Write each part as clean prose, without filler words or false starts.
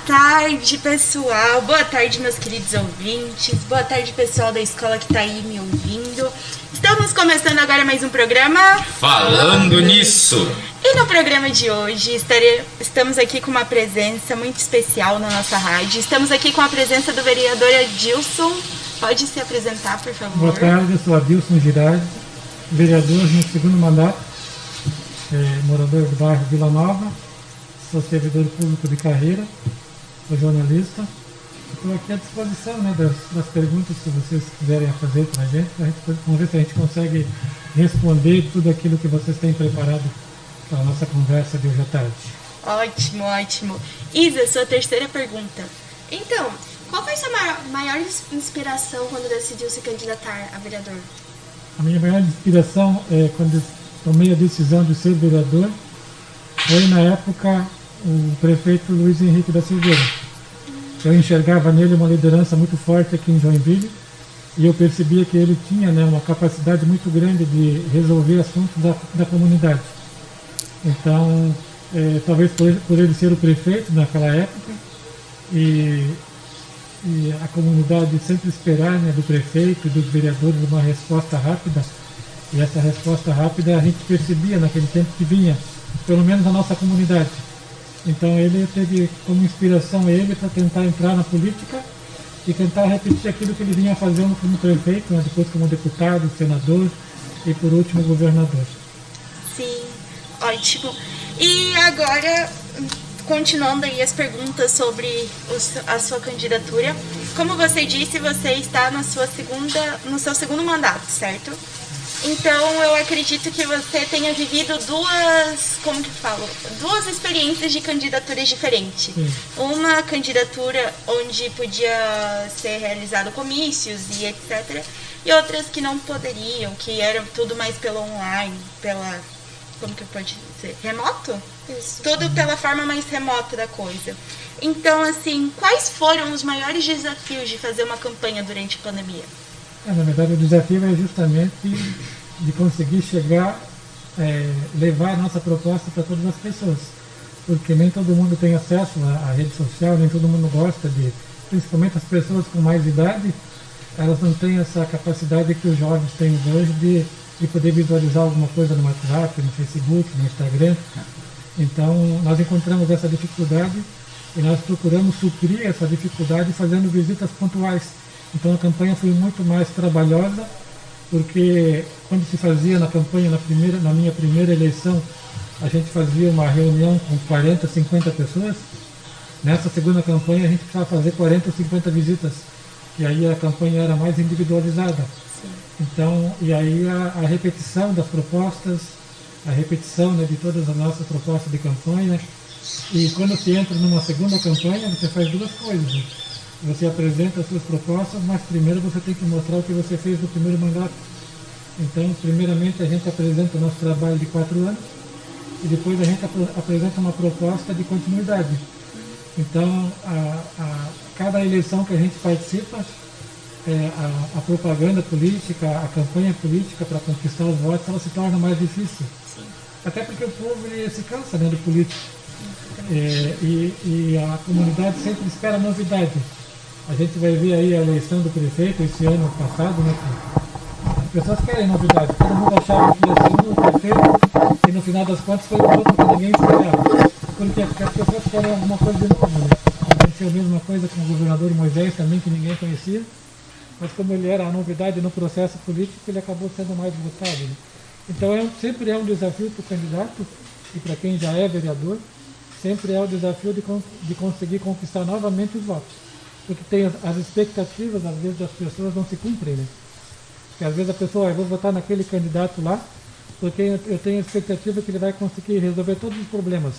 tarde, pessoal. Boa tarde, meus queridos ouvintes. Boa tarde, pessoal da escola que está aí me ouvindo. Estamos começando agora mais um programa Falando Nisso. E no programa de hoje estamos aqui com uma presença muito especial na nossa rádio. Estamos aqui com a presença do vereador Adilson. Pode se apresentar, por favor. Boa tarde, eu sou Adilson Girardi, vereador no segundo mandato, morador do bairro Vila Nova, sou servidor público de carreira, sou jornalista. Estou aqui à disposição, né, das perguntas que vocês quiserem fazer para a gente. Vamos ver se a gente consegue responder tudo aquilo que vocês têm preparado para a nossa conversa de hoje à tarde. Ótimo, ótimo. Isa, sua terceira pergunta. Então, qual foi sua maior inspiração quando decidiu se candidatar a vereador? A minha maior inspiração, quando eu tomei a decisão de ser vereador, foi na época o prefeito Luiz Henrique da Silveira. Eu enxergava nele uma liderança muito forte aqui em Joinville e eu percebia que ele tinha, né, uma capacidade muito grande de resolver assuntos da comunidade. Então, talvez por ele ser o prefeito naquela época e a comunidade sempre esperar, né, do prefeito e dos vereadores uma resposta rápida, e essa resposta rápida a gente percebia naquele tempo que vinha, pelo menos na nossa comunidade. Então ele teve como inspiração ele para tentar entrar na política e tentar repetir aquilo que ele vinha fazendo como prefeito, né, depois como deputado, senador e por último governador. Sim, ótimo. E agora, continuando aí as perguntas sobre a sua candidatura, como você disse, você está no seu segundo mandato, certo? Então eu acredito que você tenha vivido duas experiências de candidaturas diferentes. Sim. Uma candidatura onde podia ser realizado comícios e etc. E outras que não poderiam, que eram tudo mais pelo online, como que pode dizer? Remoto? Isso. Tudo pela forma mais remota da coisa. Então, assim, quais foram os maiores desafios de fazer uma campanha durante a pandemia? Na verdade, o desafio é justamente de conseguir chegar, levar a nossa proposta para todas as pessoas. Porque nem todo mundo tem acesso à rede social, nem todo mundo gosta principalmente as pessoas com mais idade, elas não têm essa capacidade que os jovens têm hoje de poder visualizar alguma coisa no WhatsApp, no Facebook, no Instagram. Então, nós encontramos essa dificuldade e nós procuramos suprir essa dificuldade fazendo visitas pontuais. Então, a campanha foi muito mais trabalhosa, porque quando se fazia na campanha, na minha primeira eleição, a gente fazia uma reunião com 40, 50 pessoas. Nessa segunda campanha, a gente precisava fazer 40 ou 50 visitas. E aí a campanha era mais individualizada. Então, e aí a repetição das propostas, a repetição, né, de todas as nossas propostas de campanha. E quando se entra numa segunda campanha, você faz duas coisas. Né? Você apresenta as suas propostas, mas primeiro você tem que mostrar o que você fez no primeiro mandato. Então, primeiramente a gente apresenta o nosso trabalho de 4 anos e depois a gente apresenta uma proposta de continuidade. Então, cada eleição que a gente participa, a propaganda política, a campanha política para conquistar os votos, ela se torna mais difícil. Sim. Até porque o povo se cansa, né, do político. E a comunidade sempre espera novidade. A gente vai ver aí a eleição do prefeito esse ano passado, né? As pessoas querem novidade. Todo mundo achava que ia ser um prefeito e no final das contas foi um outro que ninguém esperava. Por quê? Porque as pessoas querem alguma coisa de novo, né? Aconteceu a mesma coisa com o governador Moisés também, que ninguém conhecia. Mas como ele era a novidade no processo político, ele acabou sendo mais votado. Né? Então sempre é um desafio para o candidato e para quem já é vereador, sempre é o desafio de conseguir conquistar novamente os votos. Porque tem as expectativas, às vezes, das pessoas não se cumprem, né? Porque às vezes a pessoa, eu vou votar naquele candidato lá, porque eu tenho a expectativa que ele vai conseguir resolver todos os problemas.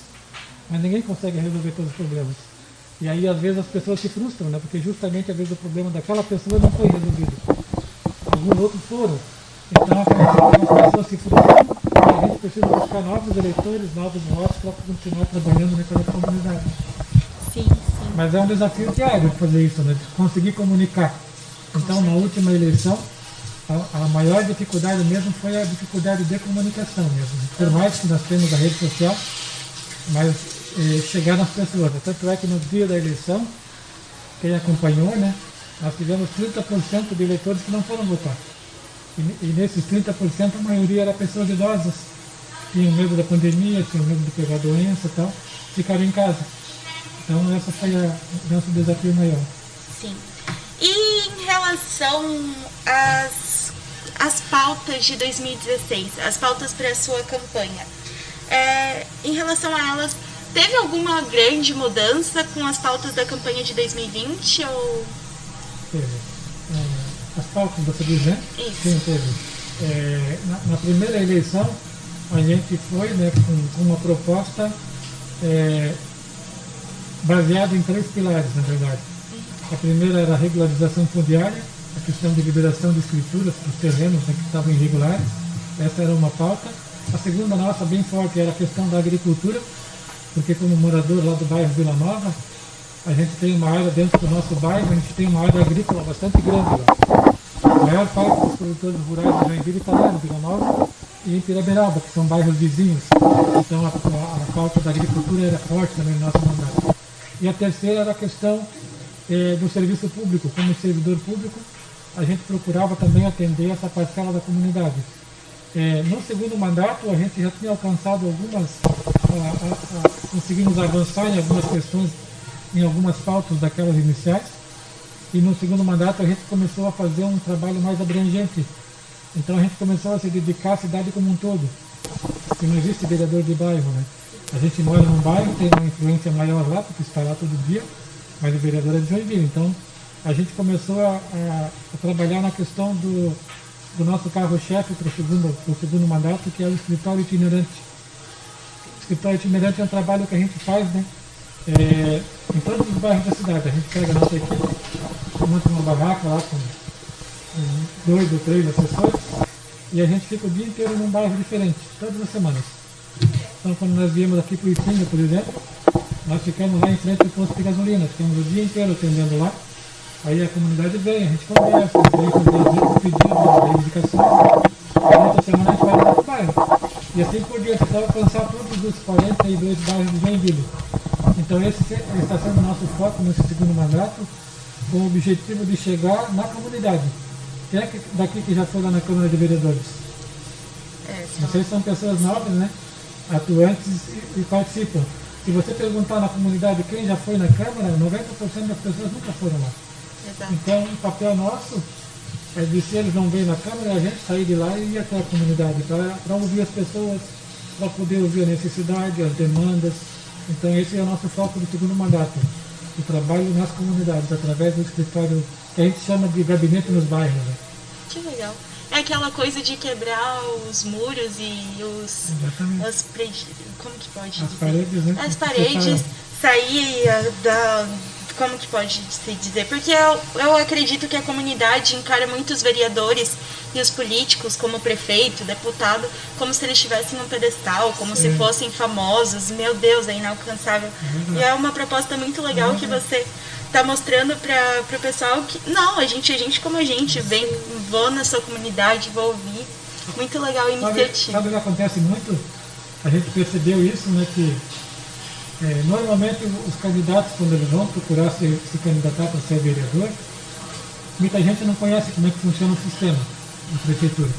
Mas ninguém consegue resolver todos os problemas. E aí, às vezes, as pessoas se frustram, né? Porque justamente, às vezes, o problema daquela pessoa não foi resolvido. Alguns outros foram. Então, as pessoas se frustram e a gente precisa buscar novos eleitores, novos votos para continuar trabalhando naquela comunidade. Sim, sim. Mas é um desafio diário fazer isso, né? De conseguir comunicar. Então, na última eleição, a maior dificuldade mesmo foi a dificuldade de comunicação mesmo. Por mais que nós temos a rede social, mas chegar nas pessoas. Tanto é que no dia da eleição, quem acompanhou, né, nós tivemos 30% de eleitores que não foram votar. E nesses 30%, a maioria era pessoas idosas, tinham medo da pandemia, tinham medo de pegar doença e tal, ficaram em casa. Então, esse foi o nosso desafio maior. Sim. E em relação às pautas de 2016, as pautas para a sua campanha, em relação a elas, teve alguma grande mudança com as pautas da campanha de 2020? Ou... Teve. As pautas, você diz, né? Isso. Sim, teve. Na primeira eleição, a gente foi, né, com uma proposta baseada em 3 pilares, na verdade. A primeira era a regularização fundiária, a questão de liberação de escrituras para os terrenos, né, que estavam irregulares. Essa era uma pauta. A segunda nossa, bem forte, era a questão da agricultura, porque como morador lá do bairro Vila Nova, a gente tem uma área dentro do nosso bairro, a gente tem uma área agrícola bastante grande lá. A maior parte dos produtores rurais de Joinville está lá no Vila Nova e em Piraberaba, que são bairros vizinhos. Então a pauta da agricultura era forte também no nosso mandato. E a terceira era a questão do serviço público. Como servidor público, a gente procurava também atender essa parcela da comunidade. No segundo mandato, a gente já tinha alcançado conseguimos avançar em algumas questões, em algumas pautas daquelas iniciais, e no segundo mandato a gente começou a fazer um trabalho mais abrangente. Então a gente começou a se dedicar à cidade como um todo, porque não existe vereador de bairro, né? A gente mora num bairro, tem uma influência maior lá, porque está lá todo dia, mas o vereador é de Joinville. Então a gente começou a trabalhar na questão do nosso carro-chefe para o segundo mandato, que é o escritório itinerante. O escritório itinerante é um trabalho que a gente faz, né, em todos os bairros da cidade. A gente pega a nossa equipe, monta uma barraca lá com 2 ou 3 assessores e a gente fica o dia inteiro num bairro diferente, todas as semanas. Então, quando nós viemos aqui para o Itinga, por exemplo, nós ficamos lá em frente ao posto de gasolina, ficamos o dia inteiro atendendo lá. Aí a comunidade vem, a gente conversa, vem fazer pedidos, reivindicações. Na outra semana a gente vai lá para o bairro. E assim por diante, até alcançar todos os 42 bairros de Joinville. Então esse está sendo o nosso foco nesse segundo mandato, com o objetivo de chegar na comunidade. Quem é daqui que já foi lá na Câmara de Vereadores? Vocês são pessoas novas, né? Atuantes e participam. Se você perguntar na comunidade quem já foi na Câmara, 90% das pessoas nunca foram lá. Exato. Então, o papel nosso é de, se eles não vêm na Câmara, a gente sair de lá e ir até a comunidade para ouvir as pessoas, para poder ouvir a necessidade, as demandas. Então, esse é o nosso foco do segundo mandato, o trabalho nas comunidades, através do escritório que a gente chama de gabinete nos bairros. Né? Que legal. É aquela coisa de quebrar os muros e como que pode as dizer? paredes, né? As paredes, sair da... Como que pode se dizer? Porque eu acredito que a comunidade encara muitos vereadores e os políticos, como o prefeito, deputado, como se eles estivessem num pedestal, como se fossem famosos. Meu Deus, é inalcançável. E é uma proposta muito legal que você está mostrando para o pessoal que, não, a gente como a gente, vou na sua comunidade, vou ouvir. Muito legal a iniciativa. Sabe o que acontece muito? A gente percebeu isso, né, que normalmente os candidatos, quando eles vão procurar se candidatar para ser vereador, muita gente não conhece como é que funciona o sistema da prefeitura.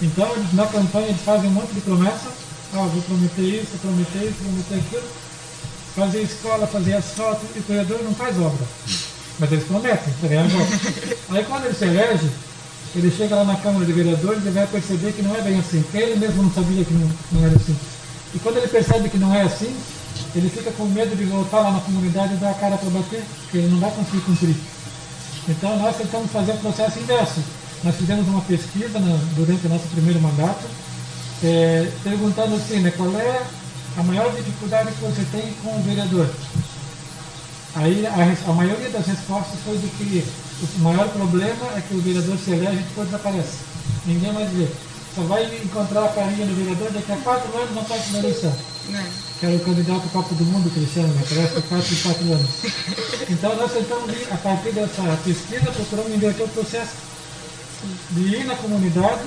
Então, eles, na campanha, eles fazem um monte de promessa. Vou prometer isso, prometer aquilo. Fazer escola, fazer asfalto, e o vereador não faz obra. Mas eles prometem, para ganhar voto. Aí, quando ele se elege, ele chega lá na Câmara de Vereadores e vai perceber que não é bem assim. Ele mesmo não sabia que não era assim. E quando ele percebe que não é assim, ele fica com medo de voltar lá na comunidade e dar a cara para bater, porque ele não vai conseguir cumprir. Então nós tentamos fazer o processo inverso. Nós fizemos uma pesquisa durante o nosso primeiro mandato, perguntando assim, né, qual é a maior dificuldade que você tem com o vereador. Aí a maioria das respostas foi de que o maior problema é que o vereador se elege e depois desaparece. Ninguém mais vê. Só vai encontrar a carinha do vereador daqui a 4 anos na próxima eleição. Que era o candidato Copa do Mundo que eles chamam, né? Parece 4 anos. Então nós tentamos ir, a partir dessa pesquisa, procuramos inverter o processo de ir na comunidade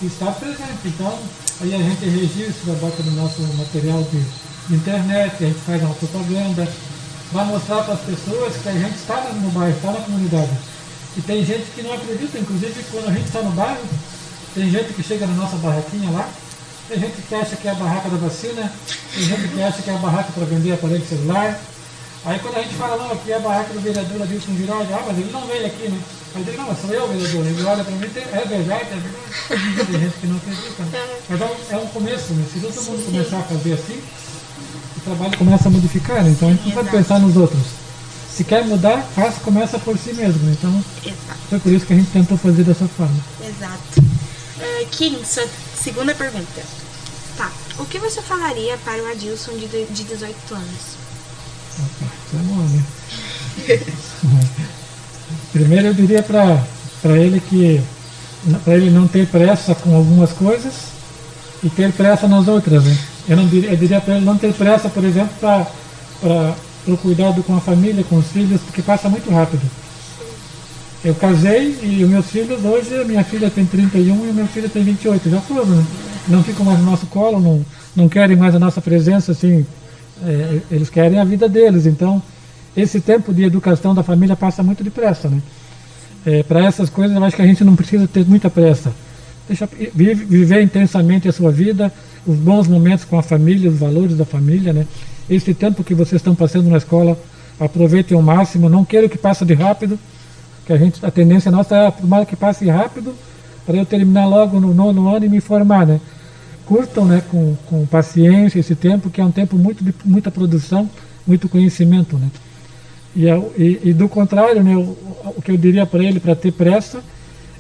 e estar presente. Então, aí a gente registra, bota no nosso material de de internet, a gente faz uma propaganda, para mostrar para as pessoas que a gente está no bairro, está na comunidade. E tem gente que não acredita, inclusive quando a gente está no bairro, tem gente que chega na nossa barraquinha lá, tem gente que acha que é a barraca da vacina, tem gente que acha que é a barraca para vender aparelho celular. Aí quando a gente fala, não, aqui é a barraca do vereador Adilson Girardi, mas ele não veio aqui, né? Aí ele, não, sou eu o vereador. Ele olha para mim, é verdade. Tem gente que não acredita. Mas é um começo, né? Se todo mundo começar a fazer assim, o trabalho começa a modificar, né? Então a gente não pode pensar nos outros. Se quer mudar, começa por si mesmo. Né? Então foi por isso que a gente tentou fazer dessa forma. Exato. Kim, sua segunda pergunta. Tá. O que você falaria para o Adilson de 18 anos? Isso é bom, né? Primeiro eu diria para ele que para ele não ter pressa com algumas coisas e ter pressa nas outras, né? Eu diria para ele não ter pressa, por exemplo, para o cuidado com a família, com os filhos, porque passa muito rápido. Eu casei e os meus filhos hoje, a minha filha tem 31 e o meu filho tem 28, já foram, né? Não ficam mais no nosso colo, não querem mais a nossa presença, assim, eles querem a vida deles, então esse tempo de educação da família passa muito depressa, né? Para essas coisas eu acho que a gente não precisa ter muita pressa. Deixa viver intensamente a sua vida, os bons momentos com a família, os valores da família, né? Esse tempo que vocês estão passando na escola, aproveitem ao máximo, não queiram que passe de rápido, que a tendência nossa é tomara que passe rápido para eu terminar logo no 9º ano e me formar, né? Curtam, né, com paciência esse tempo, que é um tempo de muita produção, muito conhecimento, né? E do contrário, né, o que eu diria para ele, para ter pressa,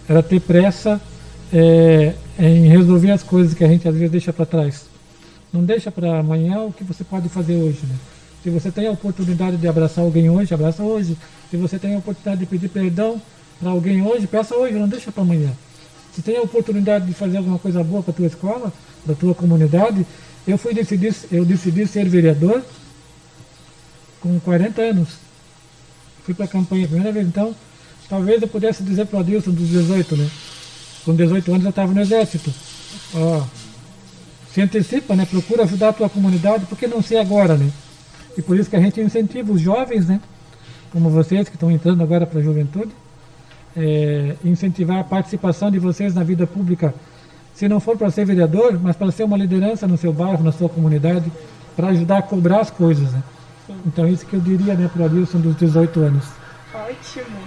era ter pressa em resolver as coisas que a gente às vezes deixa para trás. Não deixa para amanhã o que você pode fazer hoje, né? Se você tem a oportunidade de abraçar alguém hoje, abraça hoje. Se você tem a oportunidade de pedir perdão para alguém hoje, peça hoje, não deixa para amanhã. Se tem a oportunidade de fazer alguma coisa boa para a tua escola, para a tua comunidade, eu decidi ser vereador com 40 anos. Fui para a campanha a primeira vez, então talvez eu pudesse dizer para o Adilson dos 18, né? Com 18 anos eu estava no exército. Se antecipa, né? Procura ajudar a tua comunidade, porque não sei agora, né? E por isso que a gente incentiva os jovens, né? Como vocês que estão entrando agora para a juventude, incentivar a participação de vocês na vida pública, se não for para ser vereador, mas para ser uma liderança no seu bairro, na sua comunidade, para ajudar a cobrar as coisas, né? Então isso que eu diria, né, para o Adilson dos 18 anos. Ótimo.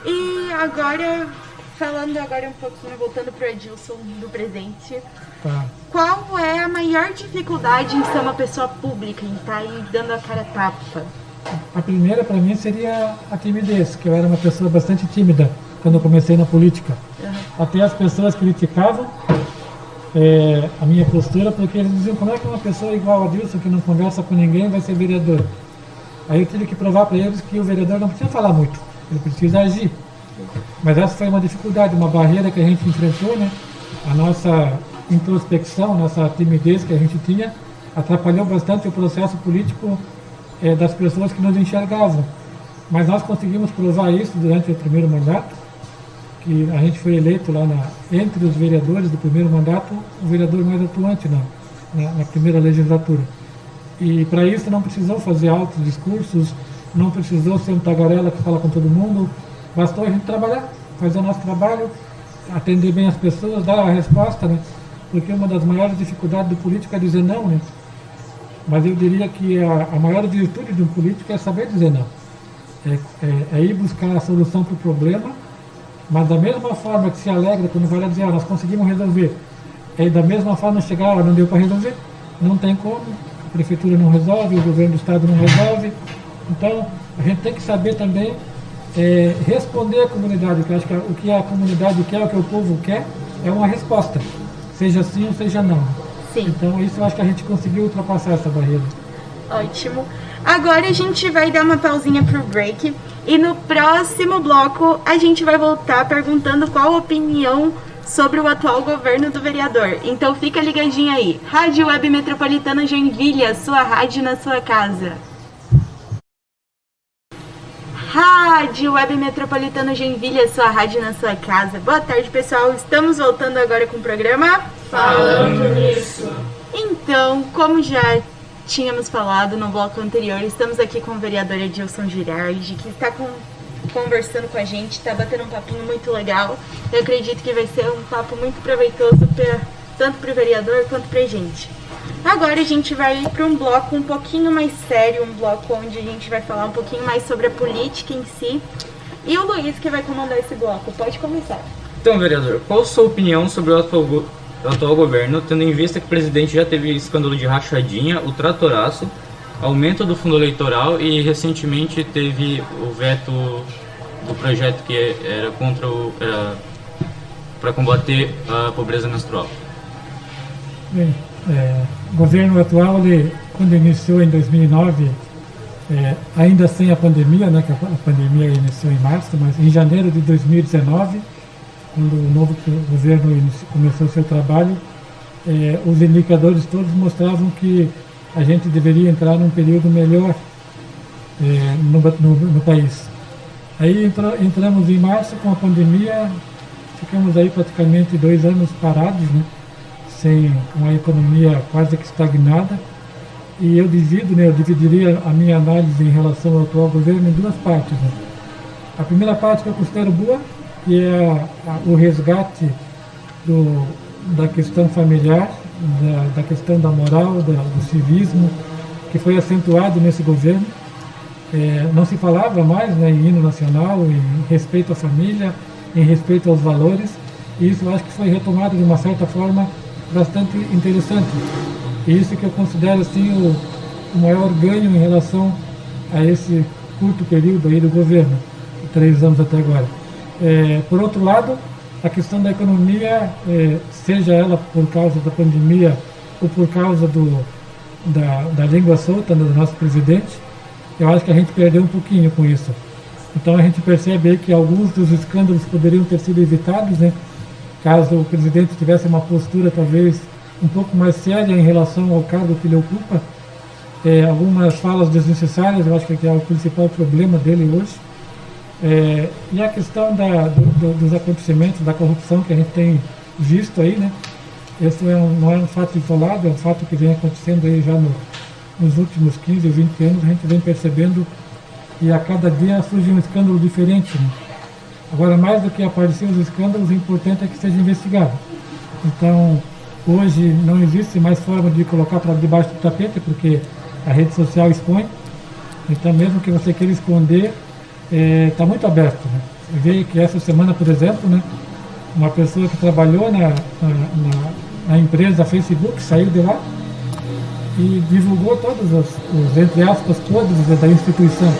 E agora, falando agora um pouquinho, voltando para o Adilson do presente, Tá. Qual é a maior dificuldade em ser uma pessoa pública, em estar aí dando a cara a tapa? A primeira para mim seria a timidez, que eu era uma pessoa bastante tímida quando eu comecei na política. Até as pessoas criticavam a minha postura, porque eles diziam, como é que uma pessoa igual a Adilson, que não conversa com ninguém, vai ser vereador? Aí eu tive que provar para eles que o vereador não precisa falar muito, ele precisa agir. Mas essa foi uma dificuldade, uma barreira que a gente enfrentou, né? A nossa introspecção, nossa timidez que a gente tinha, atrapalhou bastante o processo político das pessoas que nos enxergavam. Mas nós conseguimos provar isso durante o primeiro mandato, que a gente foi eleito lá entre os vereadores do primeiro mandato, o vereador mais atuante na primeira legislatura. E para isso não precisou fazer altos discursos, não precisou ser um tagarela que fala com todo mundo, bastou a gente trabalhar, fazer o nosso trabalho, atender bem as pessoas, dar a resposta, né? Porque uma das maiores dificuldades do político é dizer não, né? Mas eu diria que a maior virtude de um político é saber dizer não. É ir buscar a solução para o problema, mas da mesma forma que se alegra quando vai lá dizer, nós conseguimos resolver. Da mesma forma chegar, não deu para resolver, não tem como, a prefeitura não resolve, o governo do estado não resolve. Então, a gente tem que saber também responder à comunidade, porque eu acho que o que a comunidade quer, o que o povo quer, é uma resposta, seja sim ou seja não. Sim. Então isso eu acho que a gente conseguiu ultrapassar essa barreira. Ótimo. Agora a gente vai dar uma pausinha pro break e no próximo bloco a gente vai voltar perguntando qual a opinião sobre o atual governo do vereador. Então fica ligadinho aí. Rádio Web Metropolitana Joinville, a sua rádio na sua casa. Rádio Web Metropolitana Joinville, a sua rádio na sua casa. Boa tarde, pessoal. Estamos voltando agora com o programa Falando Nisso. Então, como já tínhamos falado no bloco anterior, estamos aqui com o vereador Adilson Girardi, que está conversando com a gente, está batendo um papinho muito legal. Eu acredito que vai ser um papo muito proveitoso tanto para o vereador quanto para a gente. Agora a gente vai para um bloco um pouquinho mais sério, um bloco onde a gente vai falar um pouquinho mais sobre a política em si. E o Luiz que vai comandar esse bloco. Pode começar. Então, vereador, qual a sua opinião sobre o atual governo, tendo em vista que o presidente já teve escândalo de rachadinha, o tratoraço, aumento do fundo eleitoral e recentemente teve o veto do projeto que era para combater a pobreza menstrual? Bem, o governo atual, quando iniciou em 2009, ainda sem a pandemia, né, que a pandemia iniciou em março, mas em janeiro de 2019, quando o novo governo começou o seu trabalho, os indicadores todos mostravam que a gente deveria entrar num período melhor no país. Aí entramos em março com a pandemia, ficamos aí praticamente 2 anos parados, né, com a economia quase que estagnada. E eu dividiria a minha análise em relação ao atual governo em 2 partes. Né. A primeira parte que eu considero boa, que é o resgate da questão familiar, da questão da moral, do civismo, que foi acentuado nesse governo. Não se falava mais, né, em hino nacional, em respeito à família, em respeito aos valores, e isso eu acho que foi retomado de uma certa forma bastante interessante. E isso que eu considero assim, o maior ganho em relação a esse curto período aí do governo, 3 anos até agora. Por outro lado, a questão da economia, seja ela por causa da pandemia ou por causa da língua solta do nosso presidente, eu acho que a gente perdeu um pouquinho com isso. Então a gente percebe aí que alguns dos escândalos poderiam ter sido evitados, né, caso o presidente tivesse uma postura talvez um pouco mais séria em relação ao cargo que ele ocupa. Algumas falas desnecessárias, eu acho que é o principal problema dele hoje. E a questão dos acontecimentos, da corrupção que a gente tem visto aí, né? Esse não é um fato isolado, é um fato que vem acontecendo aí já nos últimos 15 ou 20 anos. A gente vem percebendo que a cada dia surge um escândalo diferente, né? Agora, mais do que aparecer os escândalos, o importante é que seja investigado. Então, hoje não existe mais forma de colocar para debaixo do tapete, porque a rede social expõe. Então, mesmo que você queira esconder, está muito aberto, né? Você vê que essa semana, por exemplo, né, uma pessoa que trabalhou na empresa Facebook saiu de lá e divulgou todos os entre aspas, podres da instituição.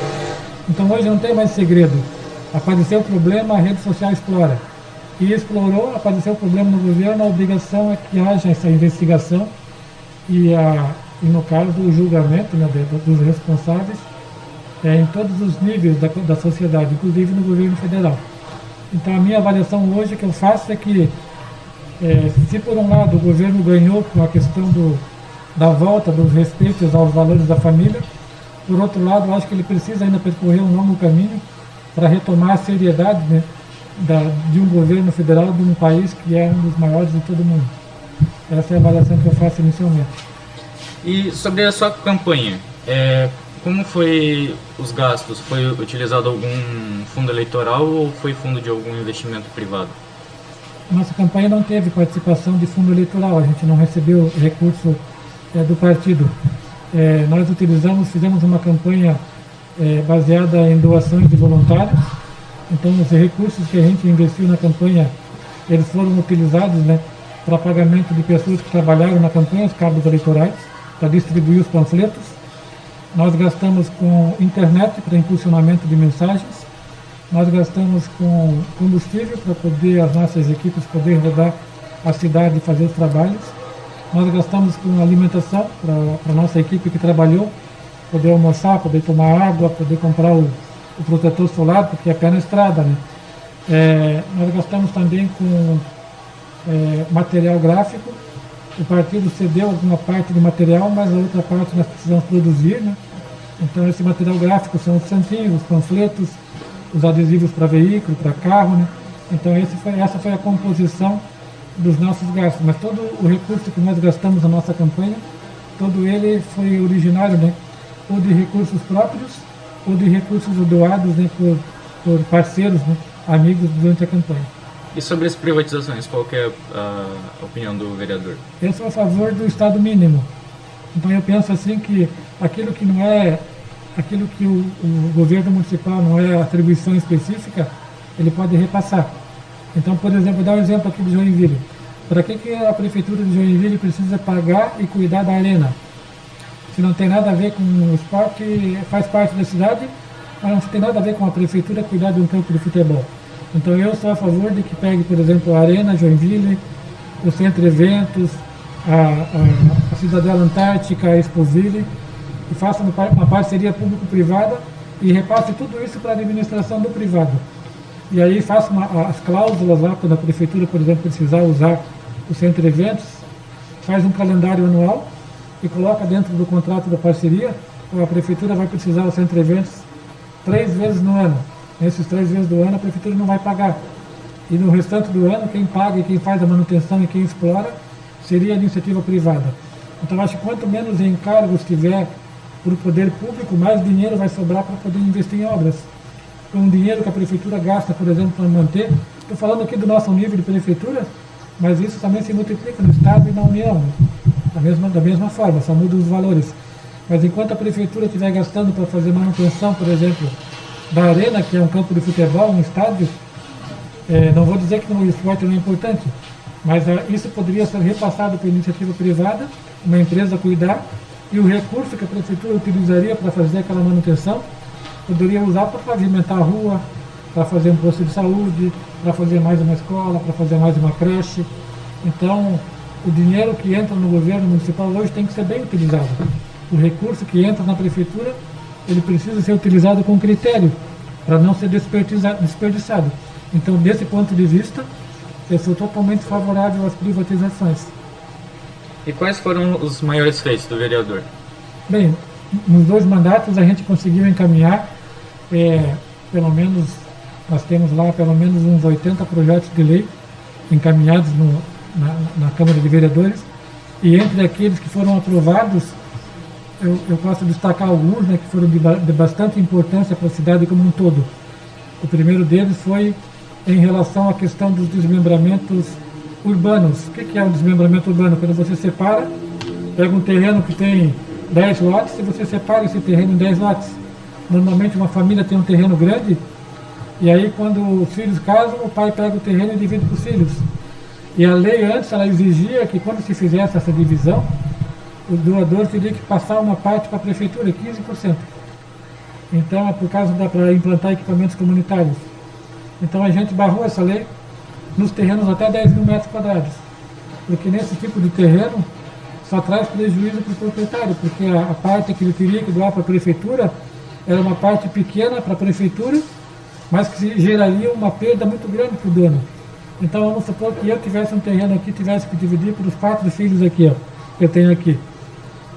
Então hoje não tem mais segredo. Apareceu o problema, a rede social explora. E explorou, apareceu o problema no governo, a obrigação é que haja essa investigação e no caso o julgamento, né, dos responsáveis em todos os níveis da sociedade, inclusive no governo federal. Então a minha avaliação hoje que eu faço é que se por um lado o governo ganhou com a questão da volta dos respeitos aos valores da família, por outro lado eu acho que ele precisa ainda percorrer um longo caminho para retomar a seriedade, né, de um governo federal de um país que é um dos maiores de todo mundo. Essa é a avaliação que eu faço inicialmente. E sobre a sua campanha, como foi os gastos? Foi utilizado algum fundo eleitoral ou foi fundo de algum investimento privado? Nossa campanha não teve participação de fundo eleitoral, a gente não recebeu recurso do partido. Nós fizemos uma campanha baseada em doações de voluntários. Então os recursos que a gente investiu na campanha, eles foram utilizados, né, para pagamento de pessoas que trabalharam na campanha, os cabos eleitorais, para distribuir os panfletos. Nós gastamos com internet para impulsionamento de mensagens. Nós gastamos com combustível para poder as nossas equipes poderem rodar a cidade e fazer os trabalhos. Nós gastamos com alimentação para a nossa equipe que trabalhou, poder almoçar, poder tomar água, poder comprar o protetor solar, porque é pé na estrada, né? Nós gastamos também com material gráfico. O partido cedeu alguma parte do material, mas a outra parte nós precisamos produzir, né? Então esse material gráfico são os santinhos, os panfletos, os adesivos para veículo, para carro, né? Então essa foi a composição dos nossos gastos. Mas todo o recurso que nós gastamos na nossa campanha todo ele foi originário, né, ou de recursos próprios ou de recursos doados, né, por parceiros, né, amigos durante a campanha. E sobre as privatizações, qual que é a opinião do vereador? Eu sou a favor do Estado mínimo. Então eu penso assim que aquilo que não é, aquilo que o governo municipal não é atribuição específica, ele pode repassar. Então, por exemplo, vou dar um exemplo aqui de Joinville. Para que a prefeitura de Joinville precisa pagar e cuidar da arena? Se não tem nada a ver com o esporte, faz parte da cidade, mas não tem nada a ver com a prefeitura cuidar de um campo de futebol. Então eu sou a favor de que pegue, por exemplo, a Arena Joinville, o Centro Eventos, a Cidadela Antártica, a Expoville, e faça uma parceria público-privada e repasse tudo isso para a administração do privado. E aí faça as cláusulas lá, quando a prefeitura, por exemplo, precisar usar o Centro Eventos, faz um calendário anual e coloca dentro do contrato da parceria, a prefeitura vai precisar do Centro Eventos 3 vezes no ano. Nesses 3 vezes do ano a prefeitura não vai pagar. E no restante do ano, quem paga e quem faz a manutenção e quem explora seria a iniciativa privada. Então acho que quanto menos encargos tiver por poder público, mais dinheiro vai sobrar para poder investir em obras. Um dinheiro que a prefeitura gasta, por exemplo, para manter, estou falando aqui do nosso nível de prefeitura, mas isso também se multiplica no Estado e na União, da mesma forma, só mudam os valores. Mas enquanto a prefeitura estiver gastando para fazer manutenção, por exemplo, da arena, que é um campo de futebol, um estádio, não vou dizer que o esporte não é importante, mas isso poderia ser repassado para iniciativa privada, uma empresa cuidar, e o recurso que a prefeitura utilizaria para fazer aquela manutenção, poderia usar para pavimentar a rua, para fazer um posto de saúde, para fazer mais uma escola, para fazer mais uma creche. Então, o dinheiro que entra no governo municipal hoje tem que ser bem utilizado. O recurso que entra na prefeitura, ele precisa ser utilizado com critério, para não ser desperdiçado. Então, desse ponto de vista, eu sou totalmente favorável às privatizações. E quais foram os maiores feitos do vereador? Bem, nos 2 mandatos a gente conseguiu encaminhar, pelo menos, nós temos lá pelo menos uns 80 projetos de lei encaminhados na Câmara de Vereadores, e entre aqueles que foram aprovados, eu posso destacar alguns, né, que foram de bastante importância para a cidade como um todo. O primeiro deles foi em relação à questão dos desmembramentos urbanos. O que é um desmembramento urbano? Quando você separa, pega um terreno que tem 10 lotes e você separa esse terreno em 10 lotes. Normalmente uma família tem um terreno grande e aí quando os filhos casam, o pai pega o terreno e divide para os filhos. E a lei antes ela exigia que quando se fizesse essa divisão, o doador teria que passar uma parte para a prefeitura, 15%. Então é por causa para implantar equipamentos comunitários. Então a gente barrou essa lei nos terrenos até 10 mil metros quadrados. Porque nesse tipo de terreno só traz prejuízo para o proprietário, porque a parte que ele teria que doar para a prefeitura era uma parte pequena para a prefeitura, mas que geraria uma perda muito grande para o dono. Então vamos supor que eu tivesse um terreno aqui, tivesse que dividir para os 4 filhos aqui, ó, que eu tenho aqui.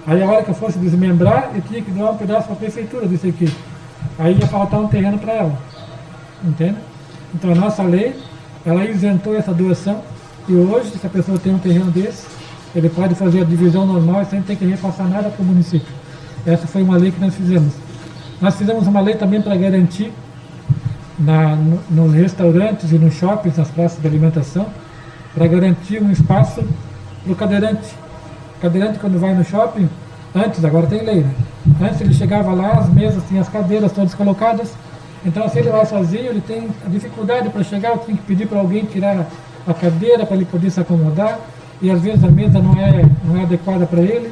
Aí a hora que eu fosse desmembrar, eu tinha que doar um pedaço para a prefeitura desse aqui. Aí ia faltar um terreno para ela. Entende? Então a nossa lei, ela isentou essa doação, e hoje, se a pessoa tem um terreno desse, ele pode fazer a divisão normal sem ter que repassar nada para o município. Essa foi uma lei que nós fizemos. Nós fizemos uma lei também para garantir nos restaurantes e nos shoppings, nas praças de alimentação, para garantir um espaço para o cadeirante. O cadeirante, quando vai no shopping, antes, agora tem lei, né? Antes ele chegava lá, as mesas tinham as cadeiras todas colocadas, então se ele vai sozinho, ele tem dificuldade para chegar, tem que pedir para alguém tirar a cadeira para ele poder se acomodar, e às vezes a mesa não é adequada para ele.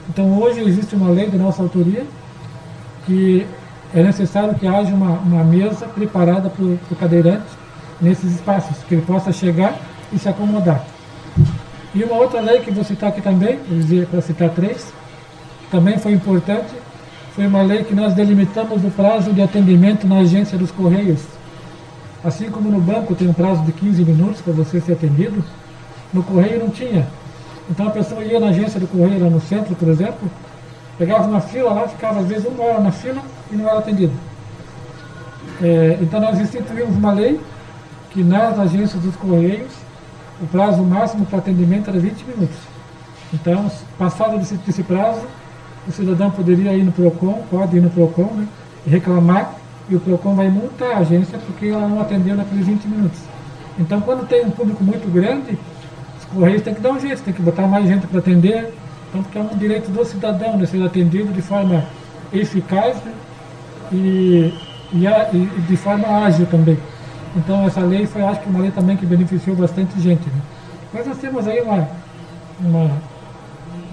Então hoje existe uma lei de nossa autoria que é necessário que haja uma mesa preparada para o cadeirante nesses espaços, que ele possa chegar e se acomodar. E uma outra lei que vou citar aqui também, para citar 3, que também foi importante, foi uma lei que nós delimitamos o prazo de atendimento na agência dos Correios. Assim como no banco tem um prazo de 15 minutos para você ser atendido, no Correio não tinha. Então a pessoa ia na agência do Correio, lá no centro, por exemplo, pegava uma fila lá, ficava às vezes 1 hora na fila e não era atendido. Então nós instituímos uma lei que nas agências dos Correios o prazo máximo para atendimento era 20 minutos. Então, passado desse prazo, o cidadão poderia ir no PROCON, pode ir no PROCON, né, e reclamar, e o PROCON vai multar a agência porque ela não atendeu naqueles 20 minutos. Então, quando tem um público muito grande, os Correios têm que dar um jeito, tem que botar mais gente para atender, então, porque é um direito do cidadão, né, ser atendido de forma eficaz, né, e de forma ágil também. Então, essa lei foi, acho que, uma lei também que beneficiou bastante gente. Né. Mas nós temos aí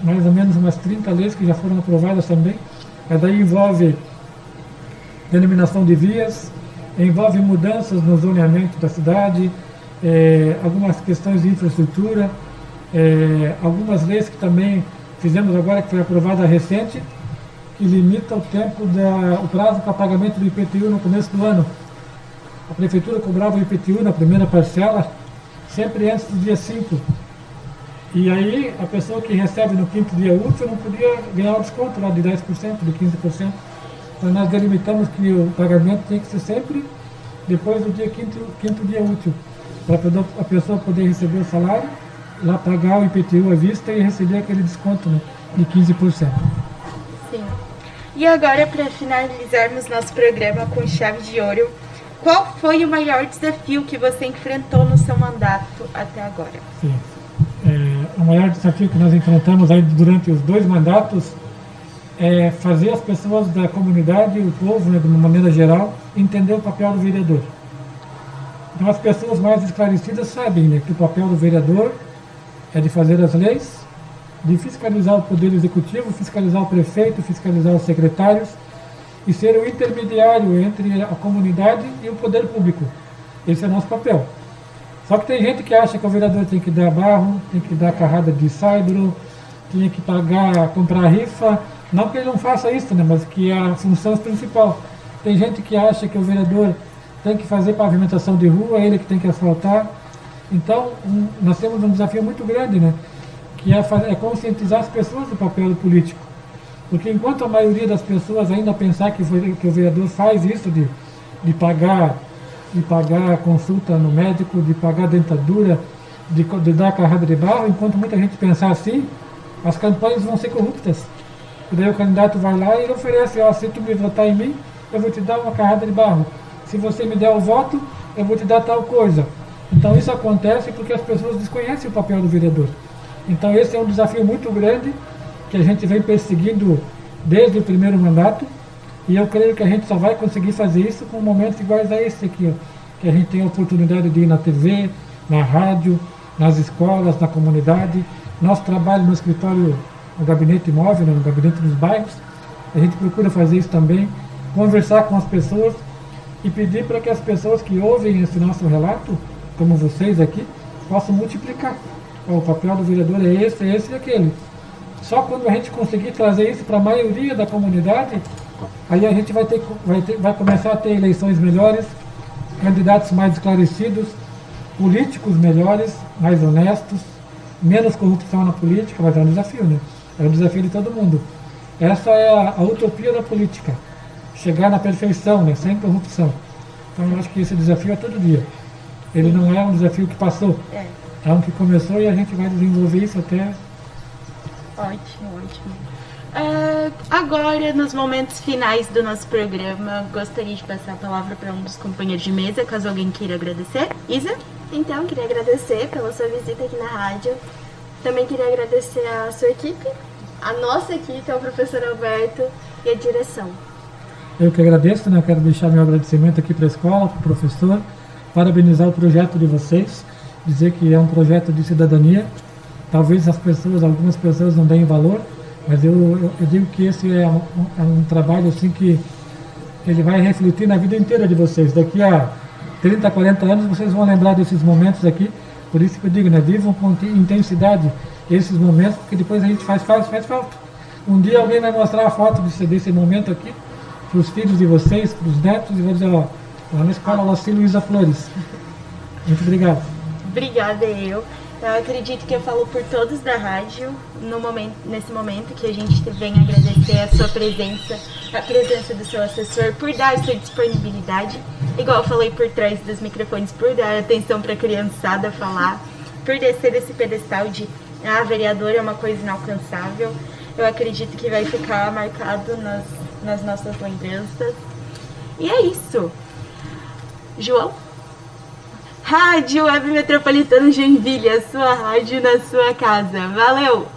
mais ou menos umas 30 leis que já foram aprovadas também. Mas daí envolve denominação de vias, envolve mudanças no zoneamento da cidade, algumas questões de infraestrutura, algumas leis que também fizemos agora, que foi aprovada recente, que limita o tempo, o prazo para pagamento do IPTU no começo do ano. A prefeitura cobrava o IPTU na primeira parcela, sempre antes do dia 5. E aí a pessoa que recebe no 5º dia útil não podia ganhar o desconto lá de 10%, de 15%. Então nós delimitamos que o pagamento tem que ser sempre depois do dia 5º dia útil, para a pessoa poder receber o salário, lá pagar o IPTU à vista e receber aquele desconto, né, de 15%. Sim. E agora, para finalizarmos nosso programa com chave de ouro, qual foi o maior desafio que você enfrentou no seu mandato até agora? Sim. O maior desafio que nós enfrentamos aí durante os 2 mandatos é fazer as pessoas da comunidade, o povo, né, de uma maneira geral, entender o papel do vereador. Então, as pessoas mais esclarecidas sabem, né, que o papel do vereador é de fazer as leis, de fiscalizar o poder executivo, fiscalizar o prefeito, fiscalizar os secretários e ser o intermediário entre a comunidade e o poder público. Esse é o nosso papel. Só que tem gente que acha que o vereador tem que dar barro, tem que dar carrada de saibro, tem que comprar rifa. Não que ele não faça isso, né, mas que é a função principal. Tem gente que acha que o vereador tem que fazer pavimentação de rua, ele que tem que asfaltar. Então, nós temos um desafio muito grande, né, que é conscientizar as pessoas do papel do político. Porque enquanto a maioria das pessoas ainda pensar que o vereador faz isso de pagar consulta no médico, de pagar dentadura, de dar carrada de barro, enquanto muita gente pensar assim, as campanhas vão ser corruptas. E daí o candidato vai lá e ele oferece, se tu me votar em mim, eu vou te dar uma carrada de barro. Se você me der o voto, eu vou te dar tal coisa. Então isso acontece porque as pessoas desconhecem o papel do vereador. Então esse é um desafio muito grande que a gente vem perseguindo desde o primeiro mandato, e eu creio que a gente só vai conseguir fazer isso com momentos iguais a esse aqui, que a gente tem a oportunidade de ir na TV, na rádio, nas escolas, na comunidade. Nosso trabalho no escritório, no gabinete móvel, no gabinete dos bairros, a gente procura fazer isso também, conversar com as pessoas e pedir para que as pessoas que ouvem esse nosso relato, como vocês aqui, possam multiplicar. O papel do vereador é esse e aquele. Só quando a gente conseguir trazer isso para a maioria da comunidade, aí a gente vai começar a ter eleições melhores, candidatos mais esclarecidos, políticos melhores, mais honestos, menos corrupção na política, mas é um desafio, né? É um desafio de todo mundo. Essa é a utopia da política, chegar na perfeição, né? Sem corrupção. Então eu acho que esse desafio é todo dia. Ele não é um desafio que passou, é um que começou e a gente vai desenvolver isso até... Ótimo. Agora, nos momentos finais do nosso programa, gostaria de passar a palavra para um dos companheiros de mesa, caso alguém queira agradecer. Isa? Então, queria agradecer pela sua visita aqui na rádio. Também queria agradecer a sua equipe, a nossa equipe, ao professor Alberto e a direção. Eu que agradeço, né? Eu quero deixar meu agradecimento aqui para a escola, para o professor, parabenizar o projeto de vocês, dizer que é um projeto de cidadania. Talvez algumas pessoas não deem valor, mas eu digo que esse é um trabalho assim que ele vai refletir na vida inteira de vocês. Daqui a 30, 40 anos vocês vão lembrar desses momentos aqui. Por isso que eu digo, né, vivam com intensidade esses momentos, porque depois a gente faz falta. Um dia alguém vai mostrar a foto desse momento aqui para os filhos de vocês, para os netos, e vai dizer, lá na escola Laci Luiza Flores. Muito obrigado. Obrigada, eu acredito que eu falo por todos da rádio nesse momento que a gente vem agradecer a sua presença, a presença do seu assessor, por dar a sua disponibilidade, igual eu falei por trás dos microfones, por dar atenção para a criançada falar, por descer esse pedestal de vereador é uma coisa inalcançável. Eu acredito que vai ficar marcado nas nossas lembranças. E é isso. João? Rádio Web Metropolitana Joinville, a sua rádio na sua casa. Valeu!